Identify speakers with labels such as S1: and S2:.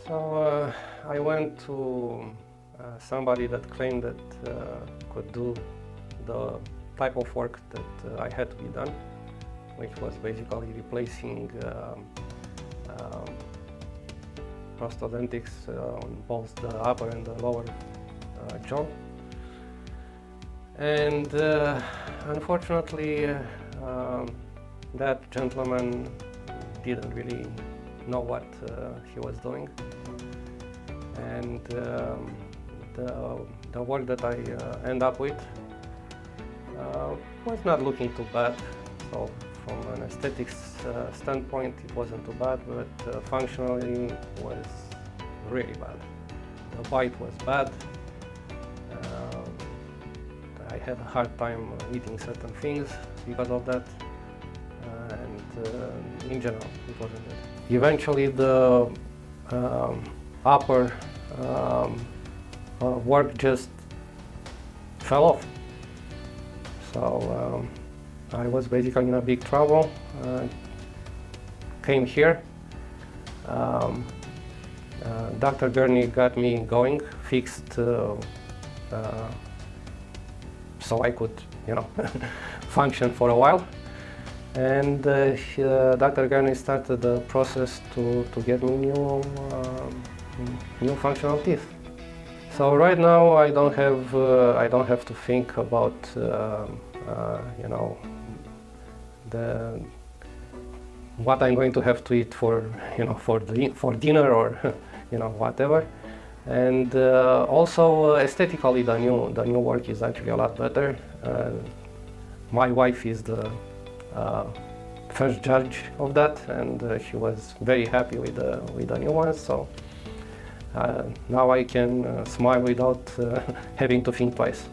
S1: So I went to somebody that claimed that could do the type of work that I had to be done, which was basically replacing prosthodontics on both the upper and the lower jaw. And unfortunately, that gentleman didn't really know what he was doing, and the work that I end up with was not looking too bad. So from an aesthetics standpoint, it wasn't too bad, but functionally was really bad. The bite was bad. I had a hard time eating certain things because of that, and in general, it wasn't good. Eventually, the upper work just fell off. So I was basically in a big trouble. Came here. Dr. Gurney got me going, fixed so I could, function for a while. And Dr. Gurney started the process to get me new functional teeth. So right now I don't have to think about what I'm going to have to eat for dinner or whatever. And also aesthetically, the new work is actually a lot better. My wife is the first judge of that, and she was very happy with the new ones. So now I can smile without having to think twice.